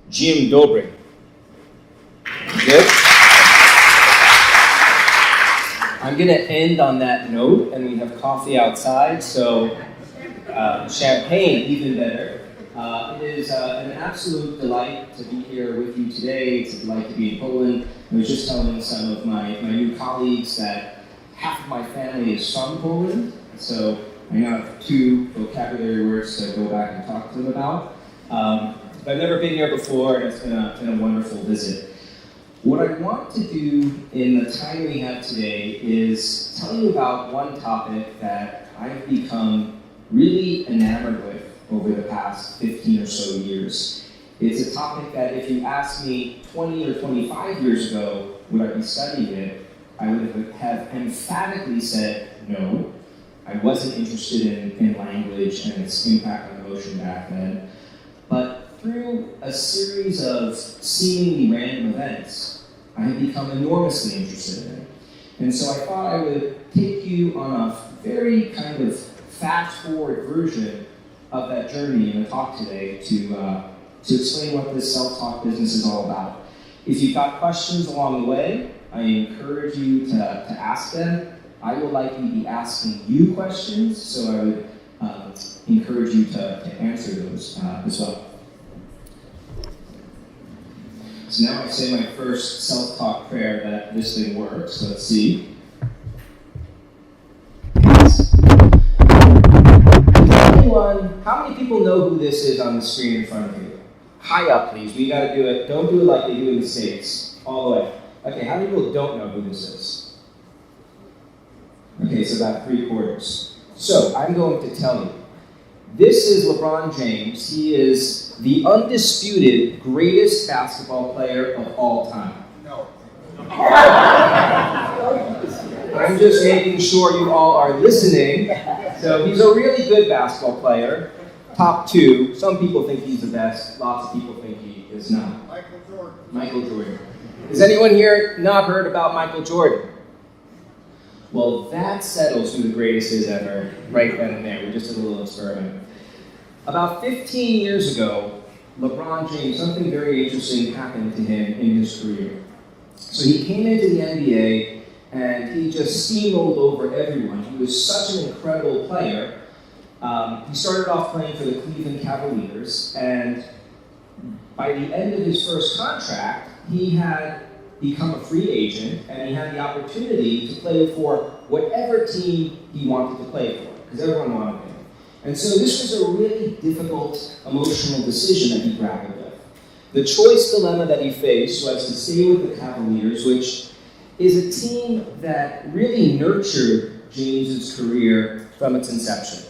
Dzień dobry. Good? I'm going to end on that note, and we have coffee outside, so champagne, even better. It is an absolute delight to be here with you today. It's a delight to be in Poland. I was just telling some of my new colleagues that half of my family is from Poland, so I now have two vocabulary words to go back and talk to them about. But I've never been here before, and it's been a wonderful visit. What I want to do in the time we have today is tell you about one topic that I've become really enamored with over the past 15 or so years. It's a topic that if you asked me 20 or 25 years ago, would I be studying it, I would have emphatically said no. I wasn't interested in language and its impact on emotion back then. But through a series of seemingly random events, I have become enormously interested in it. And so I thought I would take you on a very kind of fast-forward version of that journey in the talk today to explain what this self-taught business is all about. If you've got questions along the way, I encourage you to ask them. I will likely be asking you questions, so I would encourage you to answer those as well. So now I say my first self-taught prayer that this thing works. Let's see. How many people know who this is on the screen in front of you? High up, please. We got to do it. Don't do it like they do in the States. All the way. Okay, how many people don't know who this is? Okay, so about 3/4. So I'm going to tell you. This is LeBron James. He is the undisputed greatest basketball player of all time. No. I'm just making sure you all are listening. So he's a really good basketball player. Top 2. Some people think he's the best. Lots of people think he is not. Michael Jordan. Has anyone here not heard about Michael Jordan? Well, that settles who the greatest is ever, right then and there. We just did a little experiment. About 15 years ago, LeBron James, something very interesting happened to him in his career. So he came into the NBA, and he just steamrolled over everyone. He was such an incredible player. He started off playing for the Cleveland Cavaliers, and by the end of his first contract, he had become a free agent, and he had the opportunity to play for whatever team he wanted to play for, because everyone wanted him. And so this was a really difficult emotional decision that he grappled with. The choice dilemma that he faced was to stay with the Cavaliers, which is a team that really nurtured James's career from its inception.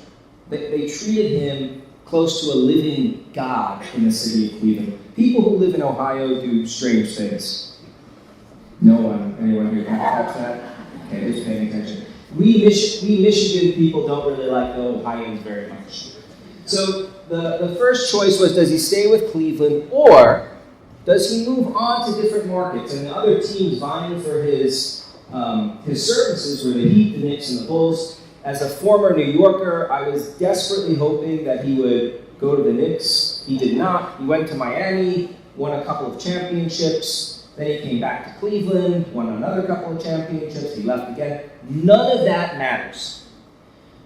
They treated him close to a living god in the city of Cleveland. People who live in Ohio do strange things. No one, anyone here can catch that? Okay, who's paying attention? We Michigan people don't really like the Ohioans very much. So the first choice was, does he stay with Cleveland, or does he move on to different markets? And the other teams vying for his services were the Heat, the Knicks, and the Bulls. As a former New Yorker, I was desperately hoping that he would go to the Knicks. He did not. He went to Miami, won a couple of championships. Then he came back to Cleveland, won another couple of championships. He left again. None of that matters.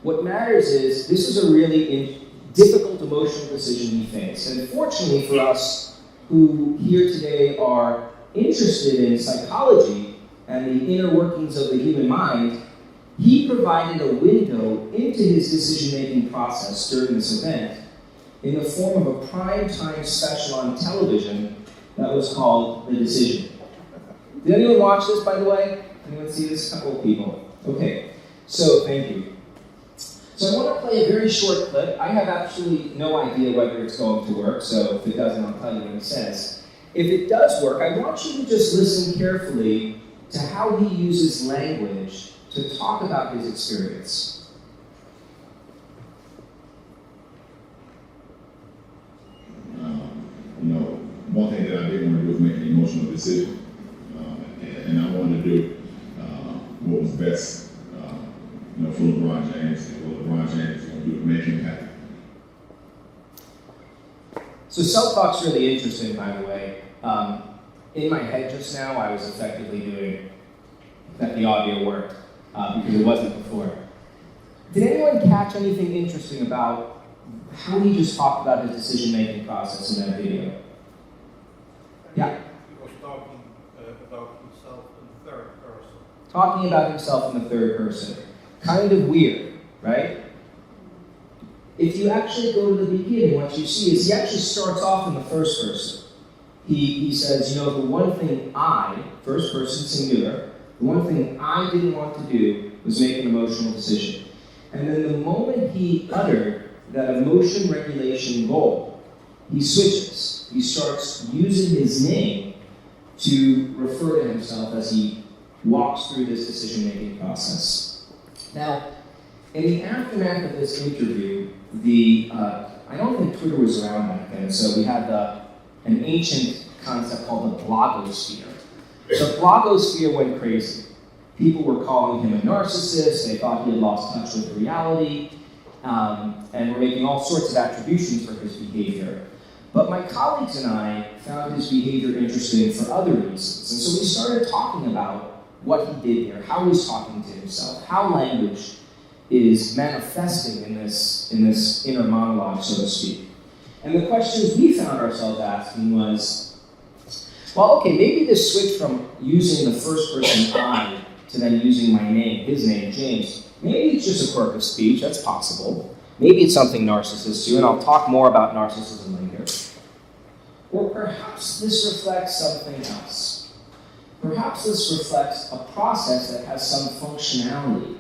What matters is this is a really difficult emotional decision he faced. And fortunately for us who here today are interested in psychology and the inner workings of the human mind, he provided a window into his decision-making process during this event in the form of a prime-time special on television that was called The Decision. Did anyone watch this, by the way? Anyone see this? A couple of people. Okay, so thank you. So I want to play a very short clip. I have absolutely no idea whether it's going to work, so if it doesn't, I'll tell you what he says. If it does work, I want you to just listen carefully to how he uses language to talk about his experience. One thing that I didn't want to do was make an emotional decision, and I wanted to do what was best, for LeBron James, and what LeBron James was going to do to make him happy. So self-talk's really interesting, by the way. In my head just now, I was effectively doing that the audio worked, because it wasn't before. Did anyone catch anything interesting about how he just talked about his decision-making process in that video? Yeah? He was talking about himself in the third person. Talking about himself in the third person. Kind of weird, right? If you actually go to the beginning, what you see is he actually starts off in the first person. He says, the one thing I, first person singular, the one thing I didn't want to do was make an emotional decision. And then the moment he uttered that emotion regulation goal, he switches. He starts using his name to refer to himself as he walks through this decision-making process. Now, in the aftermath of this interview, I don't think Twitter was around back then, so we had an ancient concept called the blogosphere. The blogosphere went crazy. People were calling him a narcissist, they thought he had lost touch with reality, and were making all sorts of attributions for his behavior. But my colleagues and I found his behavior interesting for other reasons. And so we started talking about what he did there, how he's talking to himself, how language is manifesting in this inner monologue, so to speak. And the questions we found ourselves asking was, well, okay, maybe this switch from using the first person I to then using my name, his name, James, maybe it's just a quirk of speech, that's possible. Maybe it's something narcissists do, and I'll talk more about narcissism later. Or perhaps this reflects something else. Perhaps this reflects a process that has some functionality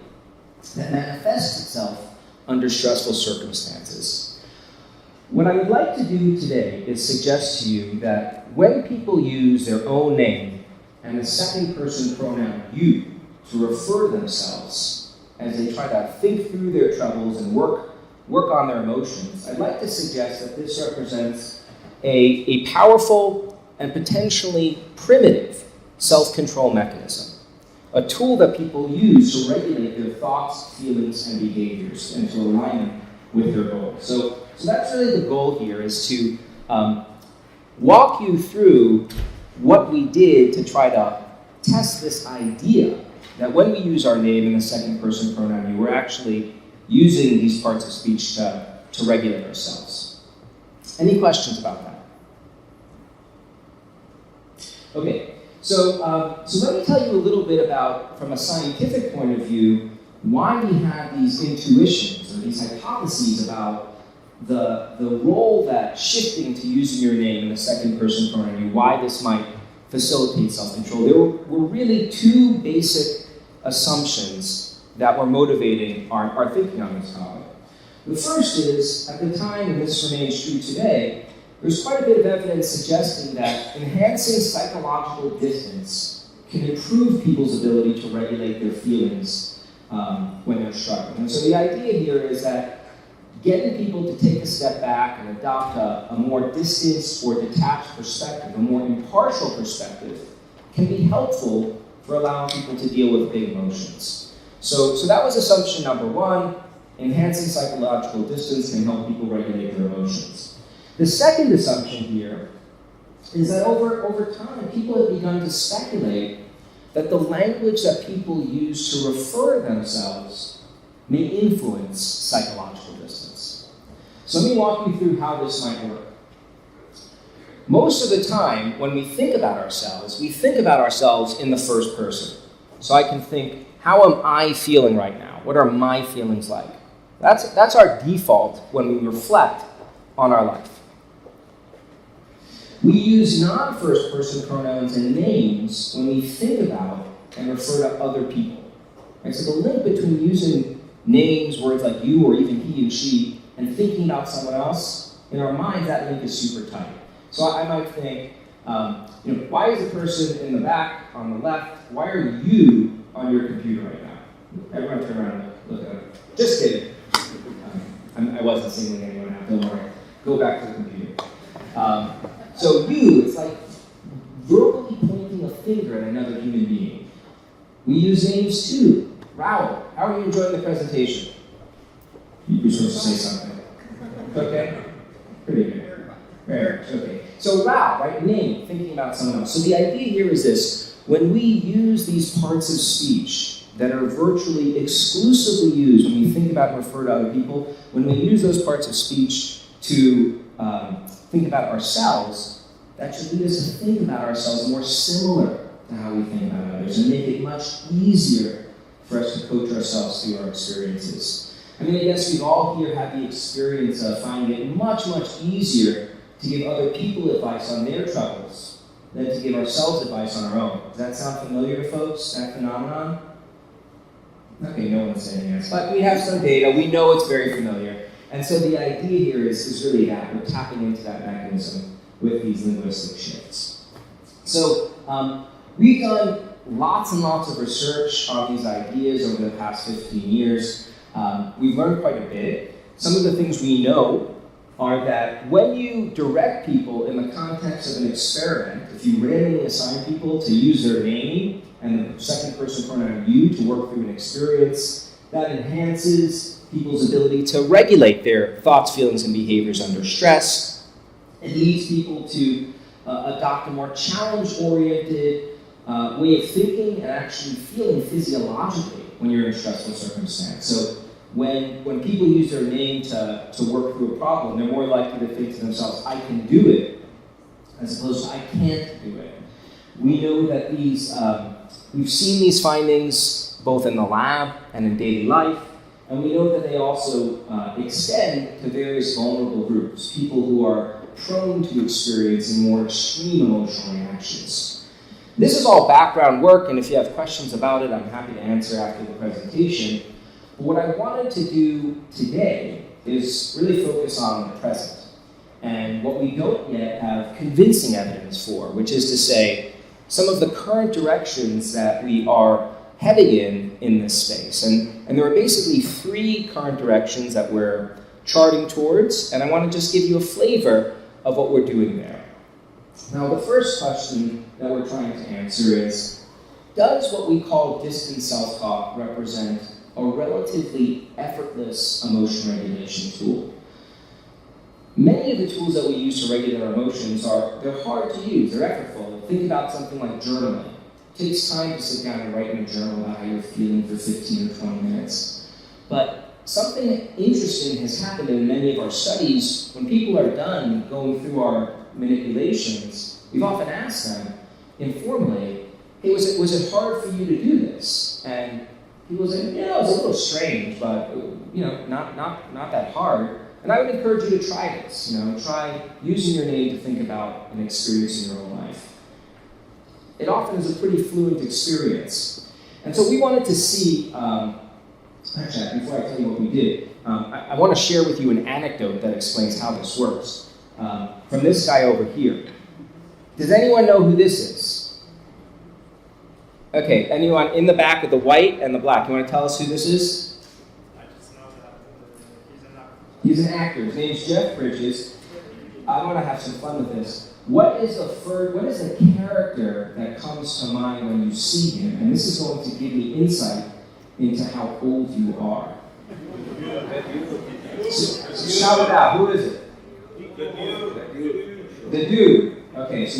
that manifests itself under stressful circumstances. What I would like to do today is suggest to you that when people use their own name and a second person pronoun you to refer to themselves as they try to think through their troubles and work on their emotions, I'd like to suggest that this represents a powerful and potentially primitive self-control mechanism, a tool that people use to regulate their thoughts, feelings, and behaviors and to align them with their goals. So that's really the goal here, is to walk you through what we did to try to test this idea that when we use our name in the second person pronoun, we're actually using these parts of speech to regulate ourselves. Any questions about that? Okay, so let me tell you a little bit about, from a scientific point of view, why we have these intuitions or these hypotheses about the role that shifting to using your name in the second person pronoun, why this might facilitate self-control. There were really two basic assumptions that were motivating our thinking on this topic. The first is, at the time, and this remains true today, there's quite a bit of evidence suggesting that enhancing psychological distance can improve people's ability to regulate their feelings when they're struggling. And so the idea here is that getting people to take a step back and adopt a more distanced or detached perspective, a more impartial perspective, can be helpful for allowing people to deal with big emotions. So that was assumption number one. Enhancing psychological distance can help people regulate their emotions. The second assumption here is that over time, people have begun to speculate that the language that people use to refer to themselves may influence psychological distance. So let me walk you through how this might work. Most of the time, when we think about ourselves, we think about ourselves in the first person. So I can think, how am I feeling right now? What are my feelings like? That's our default when we reflect on our life. We use non-first person pronouns and names when we think about and refer to other people. Right? So the link between using names, words like you or even he and she, and thinking about someone else, in our minds that link is super tight. So I might think, why is the person in the back on the left, why are you on your computer right now? Everyone turn around and look at it. Just kidding. I wasn't singling anyone out, don't worry. Go back to the computer. So you, it's like verbally pointing a finger at another human being. We use names too. Raoul, how are you enjoying the presentation? You're supposed to say something. Okay? Pretty good. Very much, okay. So Rao, right, name, thinking about someone else. So the idea here is this: when we use these parts of speech that are virtually exclusively used when we think about and refer to other people, when we use those parts of speech to think about ourselves, that should lead us to think about ourselves more similar to how we think about others and make it much easier for us to coach ourselves through our experiences. I mean, I guess we've all here had the experience of finding it much, much easier to give other people advice on their troubles than to give ourselves advice on our own. Does that sound familiar to folks, that phenomenon? Okay, no one's saying yes. But we have some data. We know it's very familiar. And so the idea here is really that. We're tapping into that mechanism with these linguistic shifts. So we've done lots and lots of research on these ideas over the past 15 years. We've learned quite a bit. Some of the things we know are that when you direct people in the context of an experiment, if you randomly assign people to use their name and the second person pronoun you to work through an experience, that enhances people's ability to regulate their thoughts, feelings, and behaviors under stress. It leads people to adopt a more challenge-oriented way of thinking and actually feeling physiologically when you're in a stressful circumstance. So when people use their name to work through a problem, they're more likely to think to themselves, I can do it, as opposed to I can't do it. We know that we've seen these findings both in the lab and in daily life, and we know that they also extend to various vulnerable groups, people who are prone to experiencing more extreme emotional reactions. This is all background work, and if you have questions about it, I'm happy to answer after the presentation. But what I wanted to do today is really focus on the present, and what we don't yet have convincing evidence for, which is to say, some of the current directions that we are heading in this space. And there are basically three current directions that we're charting towards, and I want to just give you a flavor of what we're doing there. Now, the first question that we're trying to answer is, does what we call distant self-talk represent a relatively effortless emotion regulation tool? Many of the tools that we use to regulate our emotions they're hard to use, they're effortful. Think about something like journaling. It takes time to sit down and write in a journal about how you're feeling for 15 or 20 minutes. But something interesting has happened in many of our studies. When people are done going through our manipulations, we've often asked them informally, hey, was it hard for you to do this? And people say, yeah, it was a little strange, but not that hard. And I would encourage you to try this. Try using your name to think about an experience in your own life. It often is a pretty fluent experience. And so we wanted to see, actually, before I tell you what we did, I want to share with you an anecdote that explains how this works. From this guy over here. Does anyone know who this is? Okay, anyone in the back with the white and the black? You want to tell us who this is? I just know that he's an actor. He's an actor. His name's Jeff Bridges. I want to have some fun with this. What is the character that comes to mind when you see him? And this is going to give me insight into how old you are. So shout it out. Who is it? The dude. Okay, so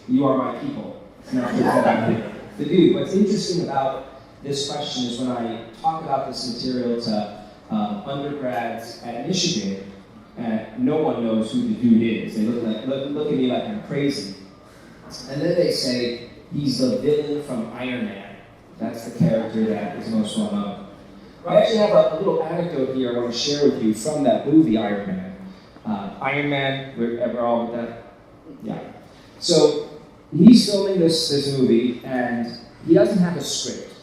you are my people. The dude. What's interesting about this question is when I talk about this material to undergrads at Michigan, no one knows who the dude is. They look at me like I'm crazy. And then they say, he's the villain from Iron Man. That's the character that is most well known. I actually have a little anecdote here I want to share with you from that movie, Iron Man. Iron Man, we're all with that? Yeah. So he's filming this movie, and he doesn't have a script.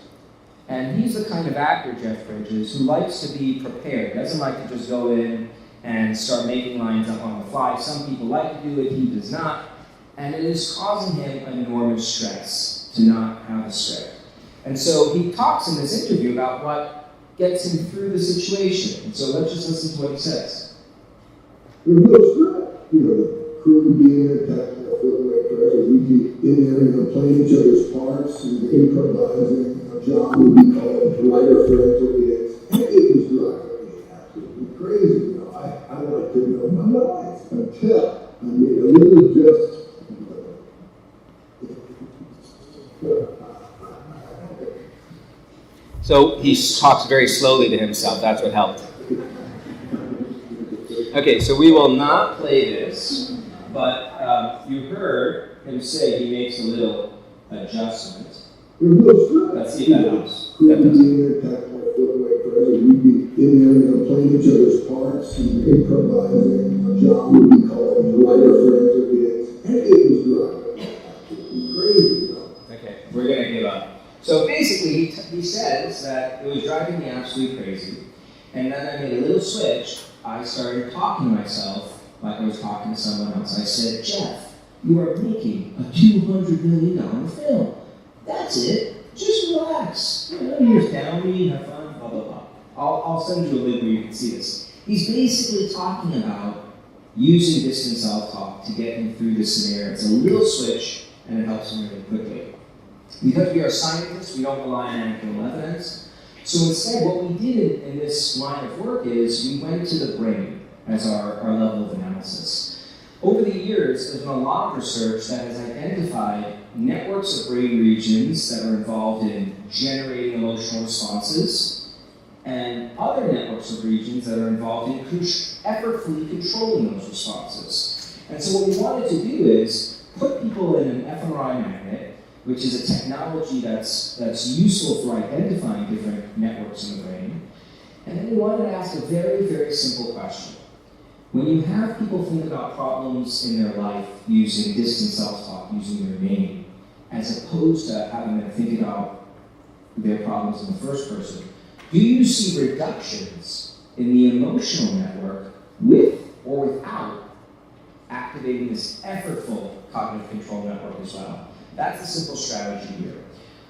And he's the kind of actor, Jeff Bridges, who likes to be prepared. He doesn't like to just go in and start making lines up on the fly. Some people like to do it, he does not. And it is causing him enormous stress to not have a script. And so he talks in this interview about what gets him through the situation. And so let's just listen to what he says. There's no script. The crew would be in there, tapping our filmmakers, and we'd be in there, playing each other's parts and improvising. Our job would be called writer friends with it. It was driving me absolutely crazy. I wanted to know my life. So he talks very slowly to himself. That's what helped. Okay, so we will not play this, but you heard him say he makes a little adjustment. Let's see if that helps. That does. We'd be in there playing each other's parts and improvising. A job would be called, writer friends would be, and it was driving. Crazy, though. Okay, we're going to give up. So basically, he says that it was driving me absolutely crazy, and then I made a little switch. I started talking to myself like I was talking to someone else. I said, Jeff, you are making a $200 million film. That's it. Just relax. You just down me, have fun, blah, blah, blah. I'll send you a link where you can see this. He's basically talking about using distant self-talk to get him through this scenario. It's a little switch, and it helps him really quickly. Because we are scientists, we don't rely on anecdotal evidence. So instead, what we did in this line of work is we went to the brain as our level of analysis. Over the years, there's been a lot of research that has identified networks of brain regions that are involved in generating emotional responses, and other networks of regions that are involved in effortfully controlling those responses. And so what we wanted to do is put people in an fMRI magnet, which is a technology that's useful for identifying different networks in the brain. And then we wanted to ask a very, very simple question. When you have people think about problems in their life using distant self-talk, using their name, as opposed to having them think about their problems in the first person, do you see reductions in the emotional network with or without activating this effortful cognitive control network as well? That's the simple strategy here.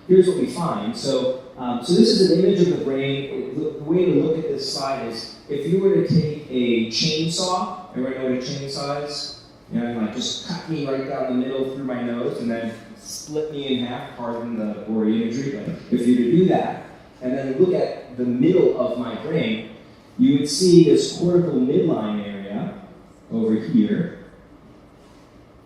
Here's what we find. So this is an image of the brain. The way to look at this slide is if you were to take a chainsaw, everybody know what a chainsaw is? You know, like just cut me right down the middle through my nose and then split me in half, pardon the gory imagery, but if you were to do that, and then look at the middle of my brain, you would see this cortical midline area over here.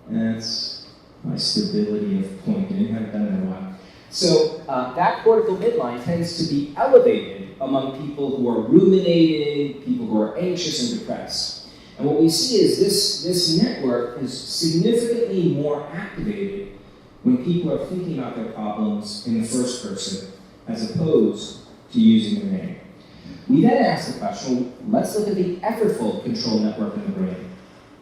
And that's my stability of pointing. I haven't done that in a while. So that cortical midline tends to be elevated among people who are ruminating, people who are anxious and depressed. And what we see is this network is significantly more activated when people are thinking about their problems in the first person, as opposed to using their name. We then ask the question, let's look at the effortful control network in the brain.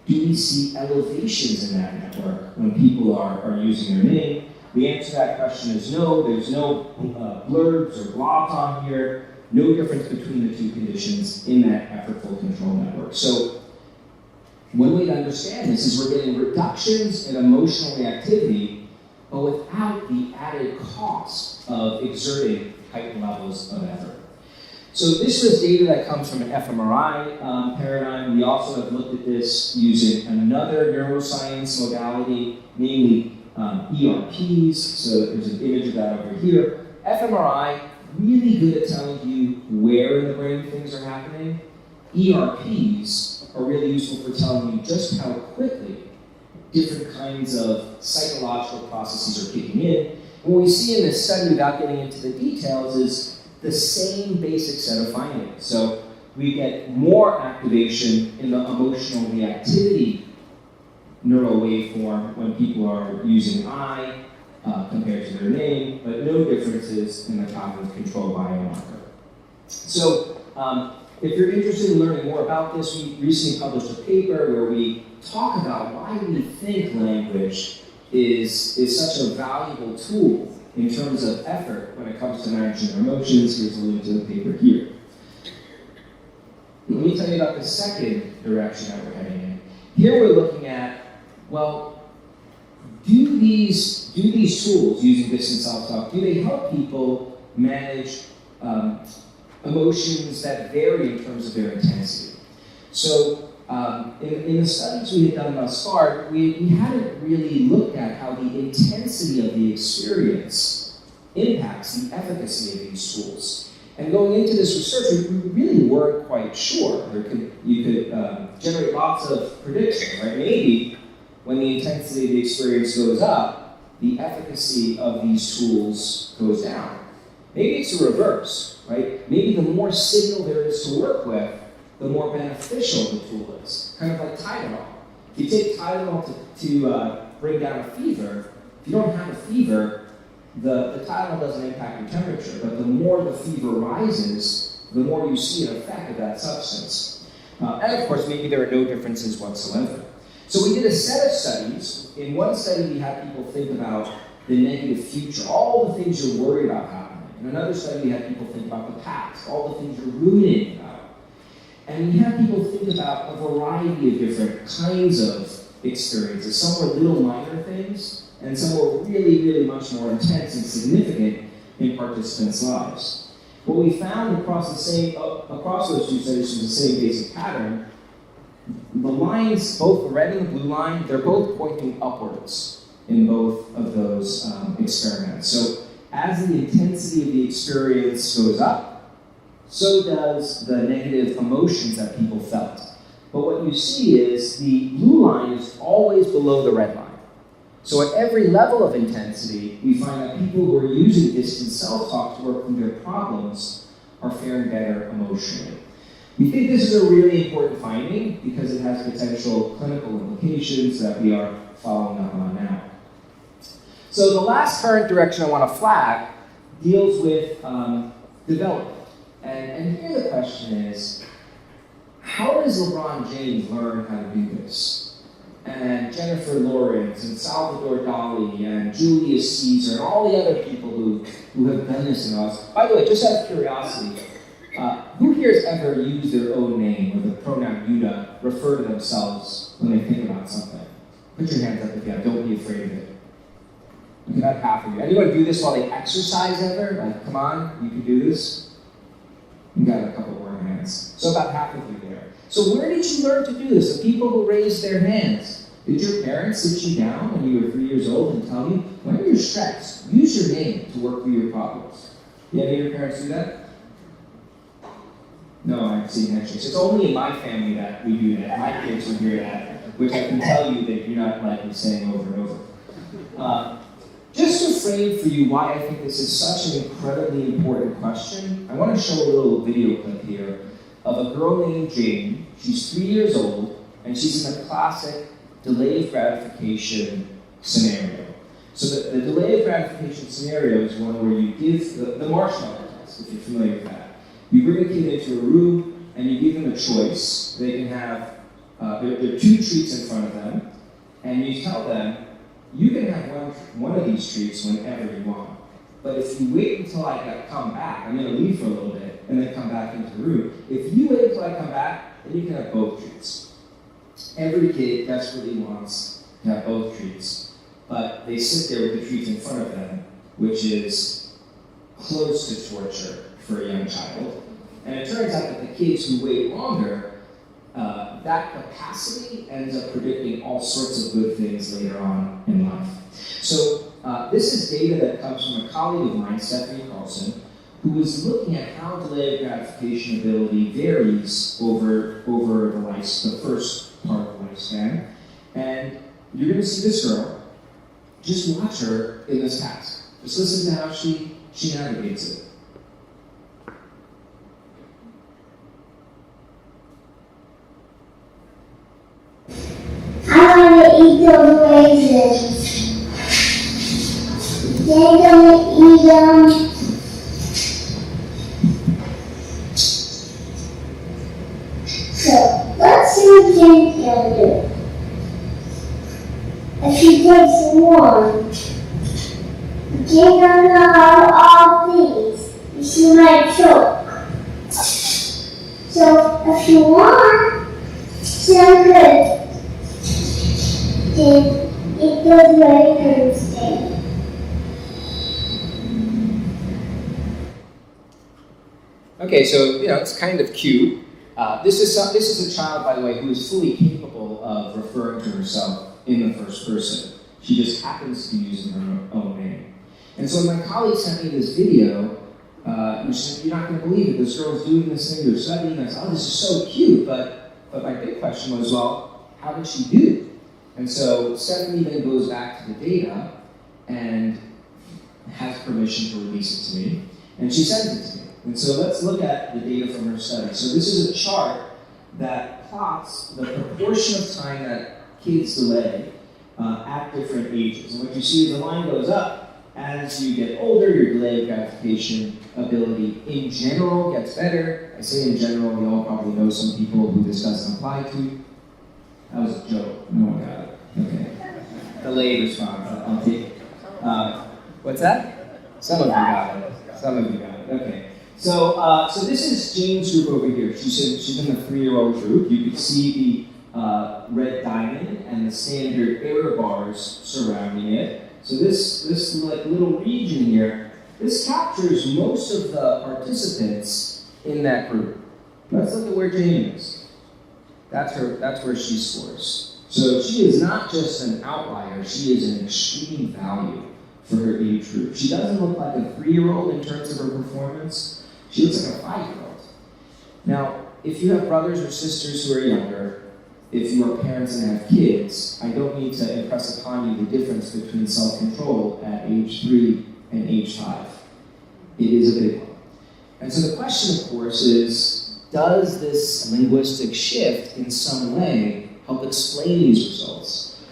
Do we see elevations in that network when people are using their name? The answer to that question is no. There's no blurbs or blobs on here. No difference between the two conditions in that effortful control network. So one way to understand this is we're getting reductions in emotional reactivity, but without the added cost of exerting heightened levels of effort. So this was data that comes from an fMRI paradigm. We also have looked at this using another neuroscience modality, namely ERPs. So there's an image of that over here. fMRI, really good at telling you where in the brain things are happening. ERPs are really useful for telling you just how quickly different kinds of psychological processes are kicking in. And what we see in this study, without getting into the details, is the same basic set of findings. So we get more activation in the emotional reactivity neural waveform when people are using I compared to their name, but no differences in the cognitive control biomarker. So if you're interested in learning more about this, we recently published a paper where we talk about why we think language is such a valuable tool in terms of effort when it comes to managing our emotions. Here's a link to the paper here. Let me tell you about the second direction that we're heading in. Here we're looking at, well, do these tools using distant self-talk, do they help people manage emotions that vary in terms of their intensity? So in the studies we had done thus far, we hadn't really looked at how the intensity of the experience impacts the efficacy of these tools. And going into this research, we really weren't quite sure. You could generate lots of prediction, right? Maybe when the intensity of the experience goes up, the efficacy of these tools goes down. Maybe it's the reverse, right? Maybe the more signal there is to work with, the more beneficial the tool is. Kind of like Tylenol. If you take Tylenol to bring down a fever, if you don't have a fever, the Tylenol doesn't impact your temperature, but the more the fever rises, the more you see an effect of that substance. And of course, maybe there are no differences whatsoever. So we did a set of studies. In one study, we had people think about the negative future, all the things you're worried about happening. In another study, we had people think about the past, all the things you're ruminating about. And we had people think about a variety of different kinds of experiences. Some were little minor things, and some were really, really much more intense and significant in participants' lives. What we found across those two studies was the same basic pattern. The lines, both the red and the blue line, they're both pointing upwards in both of those experiments. So as the intensity of the experience goes up, so does the negative emotions that people felt. But what you see is the blue line is always below the red line. So at every level of intensity, we find that people who are using distant self-talk to work through their problems are faring better emotionally. We think this is a really important finding because it has potential clinical implications that we are following up on now. So the last current direction I want to flag deals with development. And here the question is, how does LeBron James learn how to do this? And Jennifer Lawrence, and Salvador Dali, and Julius Caesar, and all the other people who have done this in us. By the way, just out of curiosity, who here has ever used their own name or the pronoun you to refer to themselves when they think about something? Put your hands up if you have. Don't be afraid of it. Okay, about half of you. Anyone do this while they exercise ever? Like, come on, you can do this? You got a couple more hands. So about half of you there. So where did you learn to do this? The people who raised their hands. Did your parents sit you down when you were 3 years old and tell you, when you're stressed, use your name to work through your problems? Did any of your parents do that? No, I've seen handshakes. It's only in my family that we do that. My kids would hear that, which I can tell you that you're not likely saying over and over. Just to frame for you why I think this is such an incredibly important question, I want to show a little video clip here of a girl named Jane. She's 3 years old, and she's in a classic delay of gratification scenario. So the delay of gratification scenario is one where you give the marshmallow test, if you're familiar with that. You bring a kid into a room, and you give them a choice. They can have, there are 2 treats in front of them, and you tell them, you can have one of these treats whenever you want. But if you wait until I come back, I'm going to leave for a little bit, and then come back into the room. If you wait until I come back, then you can have both treats. Every kid desperately wants to have both treats, but they sit there with the treats in front of them, which is close to torture for a young child. And it turns out that the kids who wait longer, that capacity ends up predicting all sorts of good things later on in life. So this is data that comes from a colleague of mine, Stephanie Carlson, who was looking at how delay of gratification ability varies over the first part of the lifespan. And you're going to see this girl. Just watch her in this task. Just listen to how she navigates it. I want to eat those raisins. They're going to eat them. So, let's see what Jane's going to do. If she takes one, Jane doesn't know how to all these. She might choke. So, if you want, sound good. It goes very interesting. Okay, so it's kind of cute. This is a child, by the way, who is fully capable of referring to herself in the first person. She just happens to be using her own name. And so my colleague sent me this video, and she said, "You're not going to believe it. This girl's doing this thing you're studying." I said, "Oh, this is so cute." But my big question was, well, how did she do? And so Stephanie then goes back to the data and has permission to release it to me. And she sends it to me. And so let's look at the data from her study. So this is a chart that plots the proportion of time that kids delay at different ages. And what you see is the line goes up. As you get older, your delay of gratification ability in general gets better. I say in general, we all probably know some people who this doesn't apply to. That was a joke. No one got it. Okay. Delayed response. I'll take it. What's that? Some of you got it. Some of you got it. Okay. So this is Jane's group over here. She's in the 3-year-old group. You can see the red diamond and the standard error bars surrounding it. So this like little region here, this captures most of the participants in that group. Let's look at where Jane is. That's where she scores. So she is not just an outlier, she is an extreme value for her age group. She doesn't look like a 3-year-old in terms of her performance. She looks like a 5-year-old. Now, if you have brothers or sisters who are younger, if you are parents and have kids, I don't need to impress upon you the difference between self-control at age 3 and age 5. It is a big one. And so the question, of course, is, does this linguistic shift in some way help explain these results?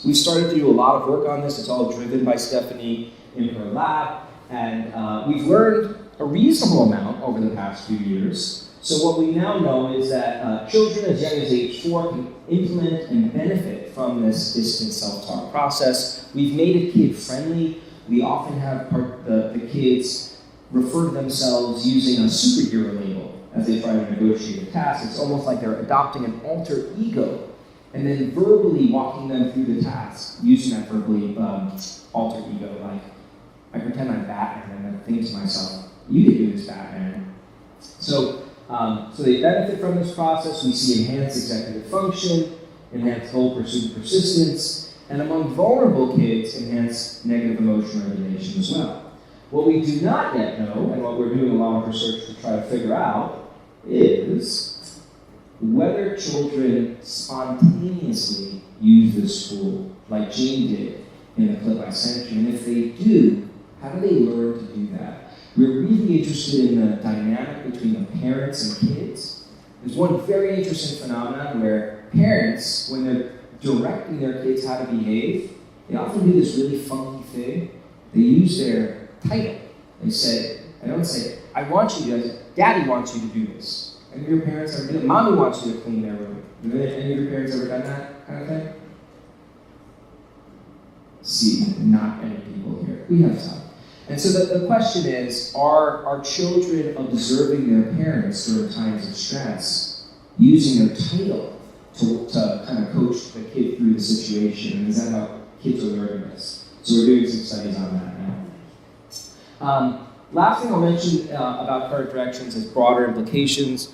We've started to do a lot of work on this. It's all driven by Stephanie in her lab. And we've learned a reasonable amount over the past few years. So what we now know is that children as young as age 4 can implement and benefit from this distant self-talk process. We've made it kid-friendly. We often have the kids refer to themselves using a superhero label as they try to negotiate a task. It's almost like they're adopting an alter ego and then verbally walking them through the task using that verbally alter ego. Like, I pretend I'm Batman and I think to myself, you could do this, Batman. So they benefit from this process. We see enhanced executive function, enhanced goal pursuit and persistence, and among vulnerable kids, enhanced negative emotional regulation as well. What we do not yet know, and what we're doing a lot of research to try to figure out, is whether children spontaneously use this tool, like Jane did in the clip I sent you, and if they do, how do they learn to do that? We're really interested in the dynamic between the parents and kids. There's one very interesting phenomenon where parents, when they're directing their kids how to behave, they often do this really funky thing. They use their title. They don't say, I want you to do this. Daddy wants you to do this. Any of your parents ever do that? Mommy wants you to clean their room. Have any of your parents ever done that kind of thing? See, not any people here. We have some. And so the question is, are children observing their parents during times of stress, using their title to kind of coach the kid through the situation? And is that how kids are learning this? So we're doing some studies on that now. Last thing I'll mention about current directions is broader implications.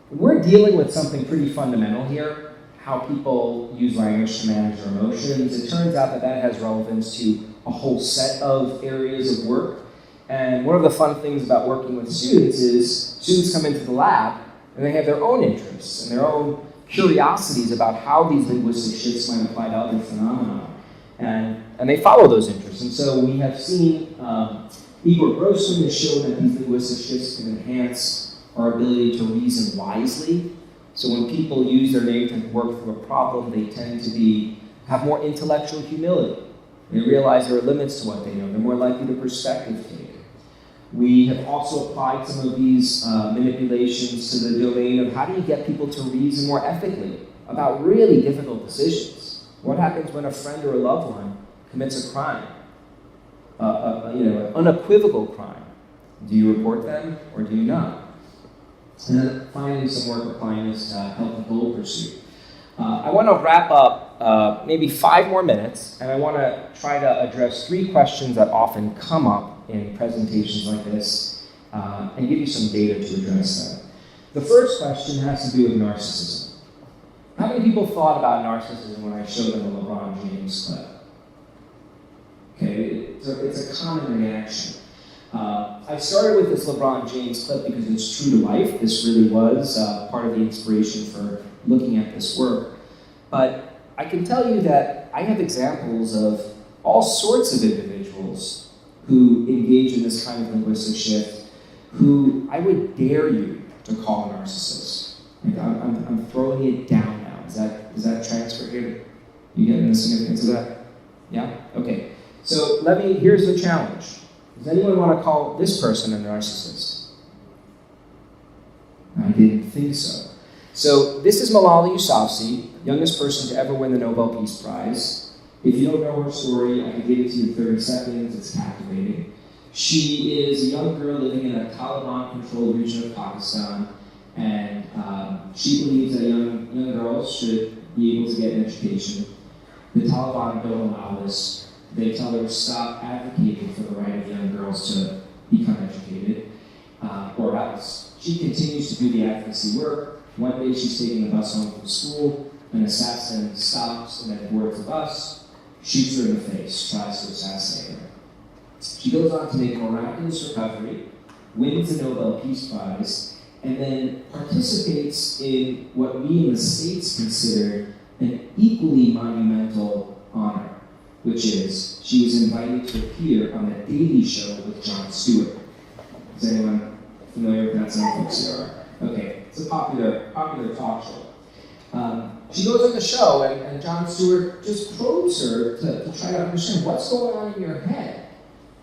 We're dealing with something pretty fundamental here, how people use language to manage their emotions. It turns out that has relevance to a whole set of areas of work. And one of the fun things about working with students is students come into the lab and they have their own interests and their own curiosities about how these linguistic shifts might apply to other phenomena. And they follow those interests. And so we have seen Igor Grossman has shown that these linguistic shifts can enhance our ability to reason wisely. So when people use their name to work through a problem, they tend to have more intellectual humility. They realize there are limits to what they know. They're more likely to perspective take. We have also applied some of these manipulations to the domain of how do you get people to reason more ethically about really difficult decisions. What happens when a friend or a loved one commits a crime, an unequivocal crime? Do you report them or do you not? And then finally, some work applying this to healthy goal pursuit. I want to wrap up maybe 5 more minutes, and I want to try to address 3 questions that often come up in presentations like this, and give you some data to address that. The first question has to do with narcissism. How many people thought about narcissism when I showed them the LeBron James clip? Okay, it's a common reaction. I started with this LeBron James clip because it's true to life. This really was part of the inspiration for looking at this work. But I can tell you that I have examples of all sorts of individuals who engage in this kind of linguistic shift, who I would dare you to call a narcissist. Like I'm throwing it down now. Does that transfer here? You getting the significance of that? Yeah? Okay. So here's the challenge. Does anyone want to call this person a narcissist? I didn't think so. So this is Malala Yousafzai, youngest person to ever win the Nobel Peace Prize. If you don't know her story, I can give it to you in 30 seconds. It's captivating. She is a young girl living in a Taliban-controlled region of Pakistan, and she believes that young girls should be able to get an education. The Taliban don't allow this. They tell her to stop advocating for the right of young girls to become educated, or else. She continues to do the advocacy work. One day she's taking the bus home from school, an assassin stops and then boards the bus, shoots her in the face, tries to assassinate her. She goes on to make a miraculous recovery, wins the Nobel Peace Prize, and then participates in what we in the States consider an equally monumental honor, which is she was invited to appear on The Daily Show with Jon Stewart. Is anyone familiar with that? Some folks here are. Okay, it's a popular talk show. She goes on the show, and Jon Stewart just probes her to try to understand what's going on in your head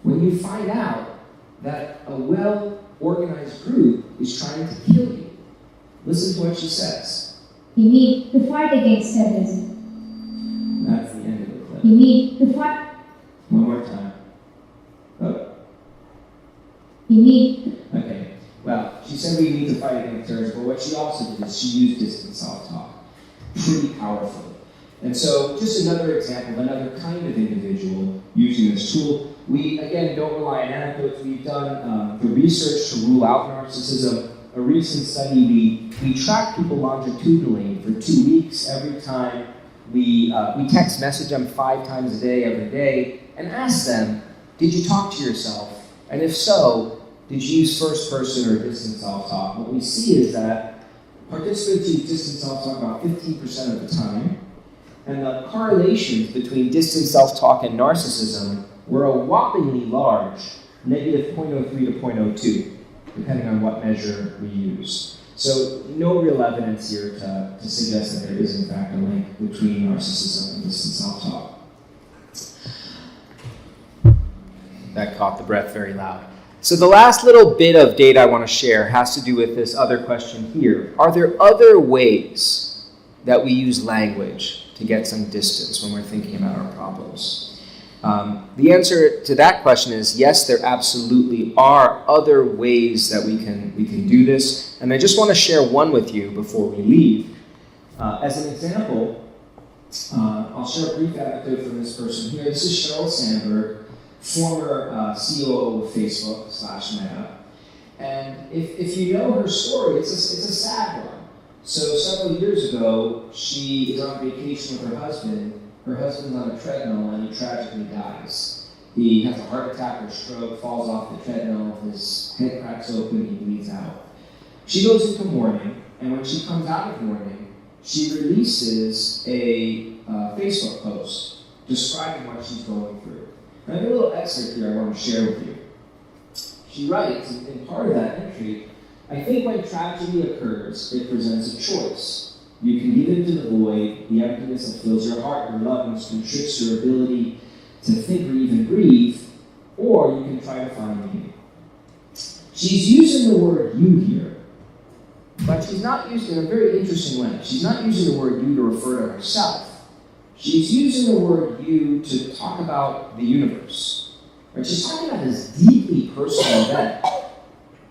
when you find out that a well-organized group is trying to kill you. Listen to what she says. You need to fight against terrorism. That's the end of the clip. You need to fight. One more time. Oh. You need. Okay. Well, she said we need to fight against terrorism, but what she also did is she used distant self-talk. Pretty powerfully. And so, just another example, another kind of individual using this tool. We, again, don't rely on anecdotes. We've done the research to rule out narcissism. A recent study, we tracked people longitudinally for 2 weeks. Every time we text message them 5 times a day, every day, and ask them, did you talk to yourself? And if so, did you use first person or distant self-talk? What we see is that participants use distant self-talk about 15% of the time, and the correlations between distant self-talk and narcissism were a whoppingly large, negative 0.03 to 0.02, depending on what measure we use. So no real evidence here to suggest that there is in fact a link between narcissism and distant self-talk. That caught the breath very loud. So the last little bit of data I want to share has to do with this other question here. Are there other ways that we use language to get some distance when we're thinking about our problems? The answer to that question is yes, there absolutely are other ways that we can do this. And I just want to share one with you before we leave. As an example, I'll share a brief anecdote from this person here. This is Sheryl Sandberg, former COO of Facebook /Meta. And if you know her story, it's a sad one. So several years ago, she is on vacation with her husband. Her husband's on a treadmill and he tragically dies. He has a heart attack or stroke, falls off the treadmill, his head cracks open, he bleeds out. She goes into mourning, and when she comes out of mourning, she releases a Facebook post describing what she's going through. I have a little excerpt here I want to share with you. She writes, in part of that entry, I think when tragedy occurs, it presents a choice. You can give into the void, the emptiness that fills your heart, your lungs, constricts your ability to think or even breathe, or you can try to find meaning. She's using the word you here, but she's not using it in a very interesting way. She's not using the word you to refer to herself. She's using the word you to talk about the universe. Right? She's talking about this deeply personal event,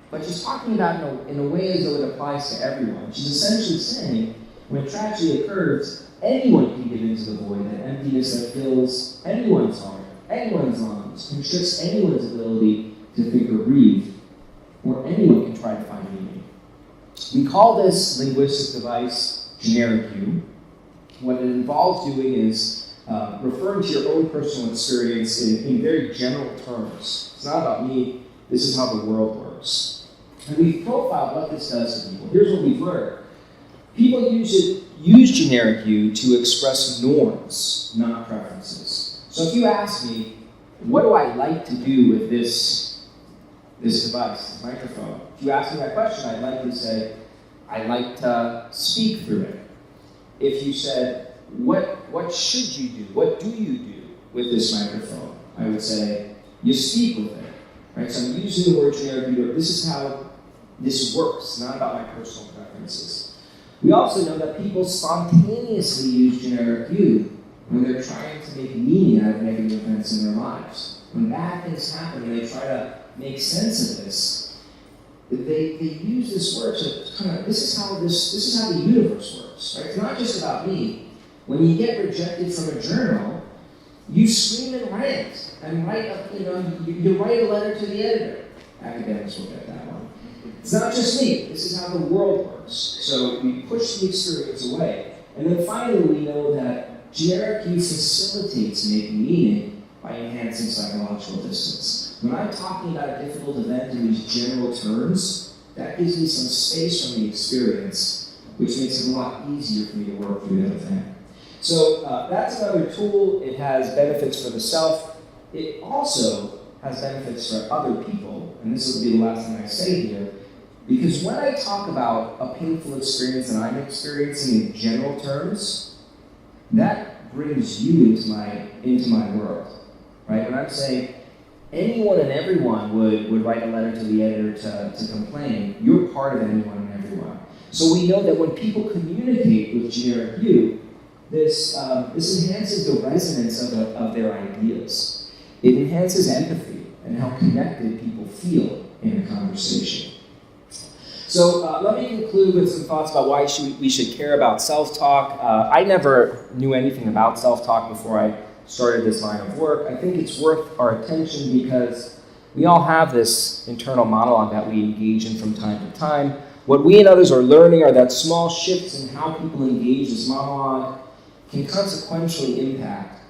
but she's talking about it in a way as though it applies to everyone. She's essentially saying, when tragedy occurs, anyone can get into the void, that emptiness that fills anyone's heart, anyone's lungs, constricts anyone's ability to think or breathe, or anyone can try to find meaning. We call this linguistic device generic you. What it involves doing is referring to your own personal experience in very general terms. It's not about me, this is how the world works. And we've profiled what this does to people. Here's what we've learned. People use generic you to express norms, not preferences. So if you ask me, what do I like to do with this device, this microphone? If you ask me that question, I'd likely say, I like to speak through it. If you said, what should you do? What do you do with this microphone? I would say, you speak with it. Right? So I'm using the word generic view. This is how this works, not about my personal preferences. We also know that people spontaneously use generic view when they're trying to make meaning out of negative events in their lives. When bad things happen and they try to make sense of this, they use this word to kind of, this is how the universe works. Right? It's not just about me. When you get rejected from a journal, you scream and rant and write you write a letter to the editor. Academics will get that one. It's not just me. This is how the world works. So we push the experience away. And then finally, we know that generic view facilitates making meaning by enhancing psychological distance. When I'm talking about a difficult event in these general terms, that gives me some space from the experience, which makes it a lot easier for me to work through that event. So that's another tool. It has benefits for the self. It also has benefits for other people, and this will be the last thing I say here, because when I talk about a painful experience that I'm experiencing in general terms, that brings you into my world, right? When I'm saying anyone and everyone would write a letter to the editor to complain, you're part of anyone and everyone. So we know that when people communicate with generic view, this enhances the resonance of their ideas. It enhances empathy and how connected people feel in a conversation. So let me conclude with some thoughts about why we should care about self-talk. I never knew anything about self-talk before I started this line of work. I think it's worth our attention because we all have this internal monologue that we engage in from time to time. What we and others are learning are that small shifts in how people engage this monologue can consequentially impact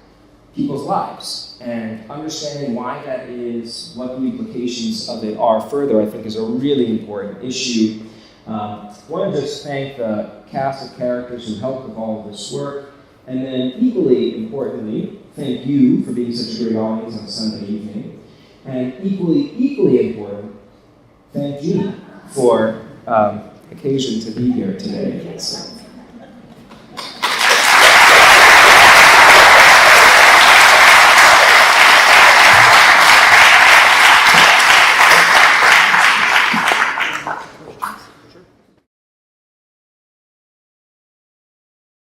people's lives. And understanding why that is, what the implications of it are further, I think is a really important issue. I want to just thank the cast of characters who helped with all of this work. And then equally importantly, thank you for being such a great audience on a Sunday evening. And equally important, thank you for occasion to be here today.